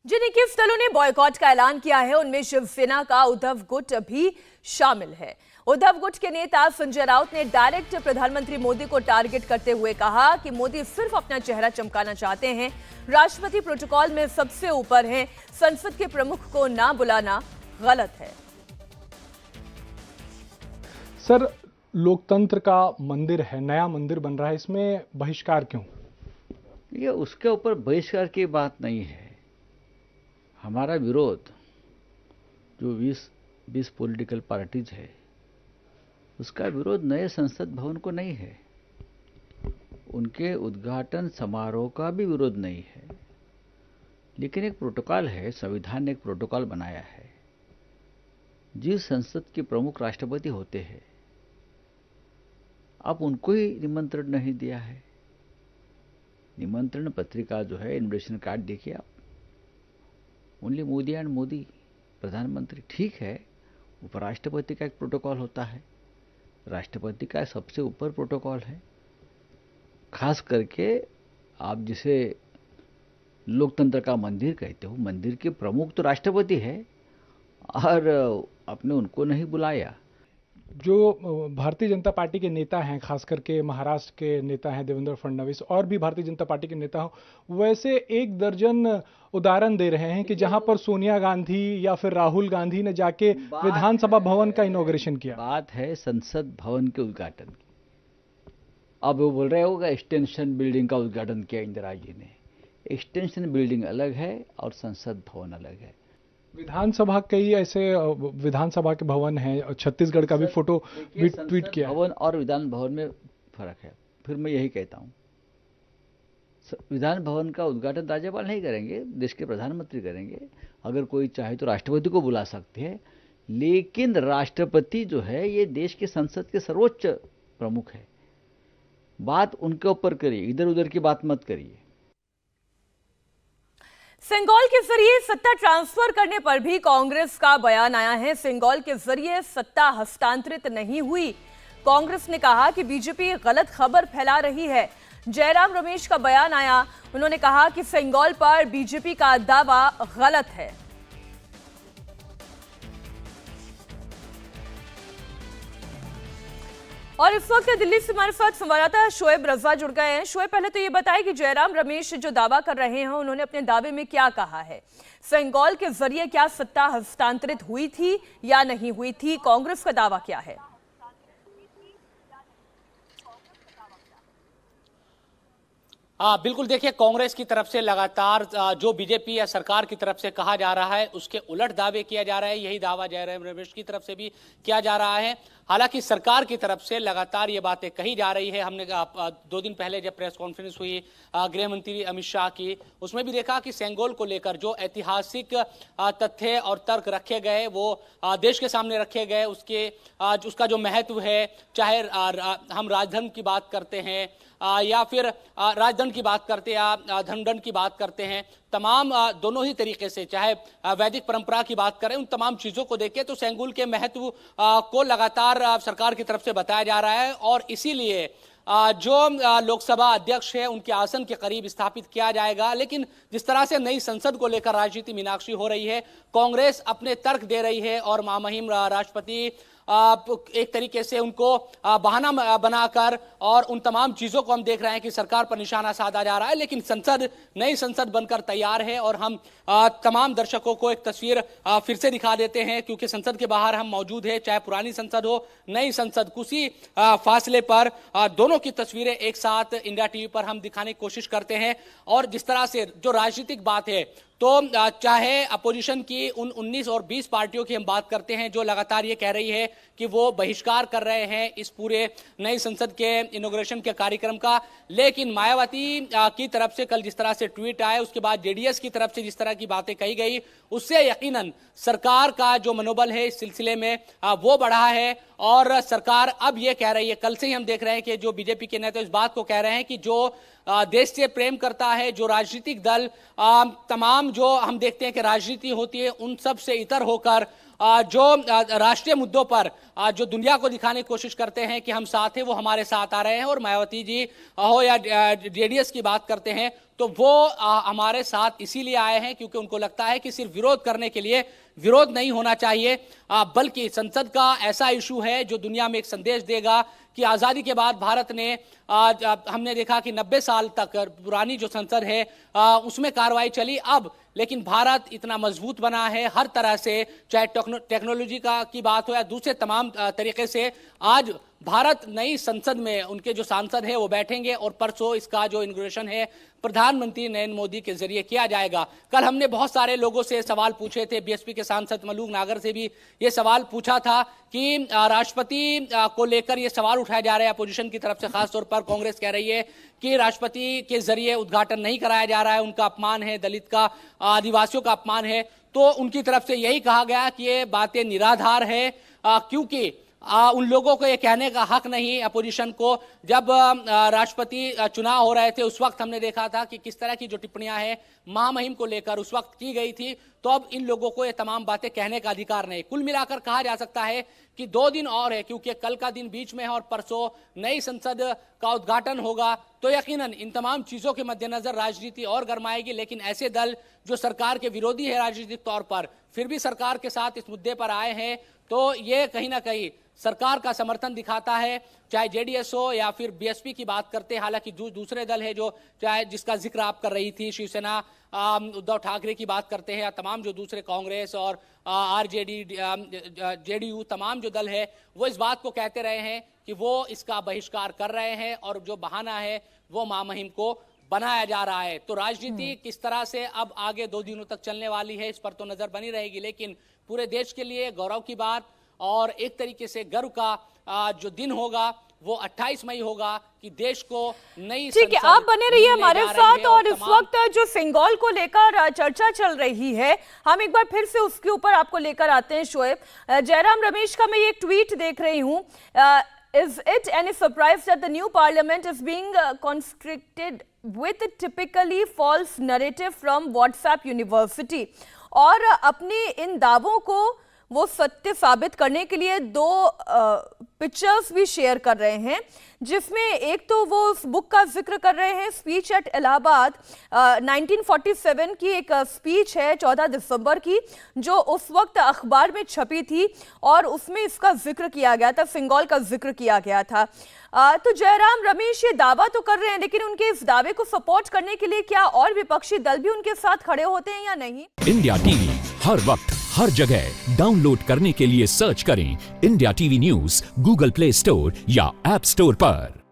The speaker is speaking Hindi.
जिन 21 दलों ने बॉयकॉट का ऐलान किया है उनमें शिवसेना का उद्धव गुट भी शामिल है। उद्धव गुट के नेता संजय राउत ने डायरेक्ट प्रधानमंत्री मोदी को टारगेट करते हुए कहा कि मोदी सिर्फ अपना चेहरा चमकाना चाहते हैं, राष्ट्रपति प्रोटोकॉल में सबसे ऊपर हैं, संसद के प्रमुख को ना बुलाना गलत है। सर, लोकतंत्र का मंदिर है, नया मंदिर बन रहा है, इसमें बहिष्कार क्यों? ये उसके ऊपर बहिष्कार की बात नहीं है। हमारा विरोध जो 20 पॉलिटिकल पार्टीज है उसका विरोध नए संसद भवन को नहीं है, उनके उद्घाटन समारोह का भी विरोध नहीं है, लेकिन एक प्रोटोकॉल है, संविधान ने एक प्रोटोकॉल बनाया है। जिस संसद के प्रमुख राष्ट्रपति होते हैं अब उनको ही निमंत्रण नहीं दिया है। निमंत्रण पत्रिका जो है, इन्विटेशन कार्ड देखिए आप, ओनली मोदी एंड मोदी, प्रधानमंत्री। ठीक है, उपराष्ट्रपति का एक प्रोटोकॉल होता है, राष्ट्रपति का सबसे ऊपर प्रोटोकॉल है। खास करके आप जिसे लोकतंत्र का मंदिर कहते हो, मंदिर के प्रमुख तो राष्ट्रपति है और आपने उनको नहीं बुलाया। जो भारतीय जनता पार्टी के नेता हैं, खास करके महाराष्ट्र के नेता हैं देवेंद्र फडणवीस, और भी भारतीय जनता पार्टी के नेता हो, वैसे 1 दर्जन उदाहरण दे रहे हैं कि जहां पर सोनिया गांधी या फिर राहुल गांधी ने जाके विधानसभा भवन का इनॉग्रेशन किया। बात है संसद भवन के उद्घाटन की। अब वो बोल रहे होगा एक्सटेंशन बिल्डिंग का उद्घाटन किया इंदिरा जी ने। एक्सटेंशन बिल्डिंग अलग है और संसद भवन अलग है। विधानसभा कई ऐसे विधानसभा के भवन हैं, छत्तीसगढ़ का भी फोटो ट्वीट किया। भवन और विधान भवन में फर्क है। फिर मैं यही कहता हूँ, विधान भवन का उद्घाटन राज्यपाल नहीं करेंगे, देश के प्रधानमंत्री करेंगे। अगर कोई चाहे तो राष्ट्रपति को बुला सकते हैं, लेकिन राष्ट्रपति जो है ये देश के संसद के सर्वोच्च प्रमुख है। बात उनके ऊपर करिए, इधर उधर की बात मत करिए। सिंगल के जरिए सत्ता ट्रांसफर करने पर भी कांग्रेस का बयान आया है। सिंगल के जरिए सत्ता हस्तांतरित नहीं हुई। कांग्रेस ने कहा कि बीजेपी गलत खबर फैला रही है। जयराम रमेश का बयान आया, उन्होंने कहा कि सिंगल पर बीजेपी का दावा गलत है। और इस वक्त दिल्ली से हमारे साथ संवाददाता शोएब रजा जुड़ गए हैं। शोएब, पहले तो ये बताएं कि जयराम रमेश जो दावा कर रहे हैं उन्होंने अपने दावे में क्या कहा है? सिंगल के जरिए क्या सत्ता हस्तांतरित हुई थी या नहीं हुई थी? कांग्रेस का दावा क्या है? बिल्कुल, देखिए, कांग्रेस की तरफ से लगातार जो बीजेपी या सरकार की तरफ से कहा जा रहा है उसके उलट दावे किया जा रहा है। यही दावा जयराम रमेश की तरफ से भी किया जा रहा है। हालांकि सरकार की तरफ से लगातार ये बातें कही जा रही है। हमने 2 दिन पहले जब प्रेस कॉन्फ्रेंस हुई गृह मंत्री अमित शाह की, उसमें भी देखा कि सेंगोल को लेकर जो ऐतिहासिक तथ्य और तर्क रखे गए वो देश के सामने रखे गए। उसका जो महत्व है, चाहे हम राजधर्म की बात करते हैं या फिर राजदंड की बात करते हैं या धनदंड की बात करते हैं, तमाम दोनों ही तरीके से, चाहे वैदिक परंपरा की बात करें, उन तमाम चीजों को देखें तो सेंगुल के महत्व को लगातार सरकार की तरफ से बताया जा रहा है। और इसीलिए जो लोकसभा अध्यक्ष है उनके आसन के करीब स्थापित किया जाएगा। लेकिन जिस तरह से नई संसद को लेकर राजनीति मीनाक्षी हो रही है, कांग्रेस अपने तर्क दे रही है और महामहिम राष्ट्रपति एक तरीके से उनको बहाना बनाकर और उन तमाम चीजों को हम देख रहे हैं कि सरकार पर निशाना साधा जा रहा है। लेकिन संसद, नई संसद बनकर तैयार है और हम तमाम दर्शकों को एक तस्वीर फिर से दिखा देते हैं, क्योंकि संसद के बाहर हम मौजूद हैं। चाहे पुरानी संसद हो, नई संसद, कुछ फासले पर दोनों की तस्वीरें एक साथ इंडिया टीवी पर हम दिखाने की कोशिश करते हैं। और जिस तरह से जो राजनीतिक बात है, तो चाहे अपोजिशन की उन 19 और 20 पार्टियों की हम बात करते हैं जो लगातार ये कह रही है कि वो बहिष्कार कर रहे हैं इस पूरे नई संसद के इनॉग्रेशन के कार्यक्रम का, लेकिन मायावती की तरफ से कल जिस तरह से ट्वीट आए, उसके बाद जेडीएस की तरफ से जिस तरह की बातें कही गई, उससे यकीनन सरकार का जो मनोबल है इस सिलसिले में वो बढ़ा है। और सरकार अब ये कह रही है, कल से ही हम देख रहे हैं कि जो बीजेपी के नेता इस बात को कह रहे हैं कि जो देश से प्रेम करता है, जो राजनीतिक दल तमाम जो हम देखते हैं कि राजनीति होती है उन सब से इतर होकर जो राष्ट्रीय मुद्दों पर जो दुनिया को दिखाने की कोशिश करते हैं कि हम साथ हैं, वो हमारे साथ आ रहे हैं। और मायावती जी हो या जेडीएस की बात करते हैं तो वो हमारे साथ इसीलिए आए हैं क्योंकि उनको लगता है कि सिर्फ विरोध करने के लिए विरोध नहीं होना चाहिए, बल्कि संसद का ऐसा इशू है जो दुनिया में एक संदेश देगा कि आज़ादी के बाद भारत ने हमने देखा कि 90 साल तक पुरानी जो संसद है उसमें कार्रवाई चली, अब लेकिन भारत इतना मजबूत बना है हर तरह से, चाहे टेक्नोलॉजी की बात हो या दूसरे तमाम तरीके से। आज भारत नई संसद में उनके जो सांसद है वो बैठेंगे और परसों इसका जो इनॉग्रेशन है प्रधानमंत्री नरेंद्र मोदी के जरिए किया जाएगा। कल हमने बहुत सारे लोगों से सवाल पूछे थे, बीएसपी के सांसद मलूक नागर से भी ये सवाल पूछा था कि राष्ट्रपति को लेकर ये सवाल उठाया जा रहा है अपोजिशन की तरफ से, खासतौर पर कांग्रेस कह रही है कि राष्ट्रपति के जरिए उद्घाटन नहीं कराया जा रहा है, उनका अपमान है, दलित का आदिवासियों का अपमान है। तो उनकी तरफ से यही कहा गया कि ये बातें निराधार है, क्योंकि उन लोगों को ये कहने का हक नहीं अपोजिशन को। जब राष्ट्रपति चुनाव हो रहे थे उस वक्त हमने देखा था कि किस तरह की जो टिप्पणियां हैं महामहिम को लेकर उस वक्त की गई थी, तो अब इन लोगों को ये तमाम बातें कहने का अधिकार नहीं। कुल मिलाकर कहा जा सकता है कि 2 दिन और है, क्योंकि कल का दिन बीच में है और परसों नई संसद का उद्घाटन होगा, तो यकीनन इन तमाम चीजों के मद्देनजर राजनीति और गरमाएगी। लेकिन ऐसे दल जो सरकार के विरोधी है राजनीतिक तौर पर, फिर भी सरकार के साथ इस मुद्दे पर आए हैं, तो ये कहीं ना कहीं सरकार का समर्थन दिखाता है, चाहे जेडीएस हो या फिर बीएसपी की बात करते हैं। हालांकि दूसरे दल है जो चाहे जिसका जिक्र आप कर रही थी, शिवसेना उद्धव ठाकरे की बात करते हैं, या तमाम जो दूसरे कांग्रेस और आरजेडी जेडीयू तमाम जो दल है वो इस बात को कहते रहे हैं कि वो इसका बहिष्कार कर रहे हैं और जो बहाना है वो महामहिम को बनाया जा रहा है। तो राजनीति किस तरह से अब आगे 2 दिनों तक चलने वाली है इस पर तो नजर बनी रहेगी, लेकिन पूरे देश के लिए गौरव की बात और एक तरीके से गर्व का जो दिन होगा वो 28 मई होगा कि देश को नई ठीक है, आप बने रहिए हमारे साथ। और इस वक्त जो सिंगल को लेकर चर्चा चल रही है, हम एक बार फिर से उसके ऊपर आपको लेकर आते हैं। शोएब, जयराम रमेश का मैं एक ट्वीट देख रही हूँ, Is it any surprise that the new parliament is being constricted with a typically false narrative from WhatsApp University? और अपने इन दावों को वो सत्य साबित करने के लिए 2 पिक्चर्स भी शेयर कर रहे हैं, जिसमें एक तो वो उस बुक का जिक्र कर रहे हैं, स्पीच एट इलाहाबाद 1947 की एक स्पीच है 14 दिसंबर की, जो उस वक्त अखबार में छपी थी और उसमें इसका जिक्र किया गया था, सिंगल का जिक्र किया गया था। तो जयराम रमेश ये दावा तो कर रहे हैं, लेकिन उनके इस दावे को सपोर्ट करने के लिए क्या और विपक्षी दल भी उनके साथ खड़े होते हैं या नहीं? इंडिया टीवी हर वक्त हर जगह डाउनलोड करने के लिए सर्च करें India TV news Google play store या ऐप स्टोर पर।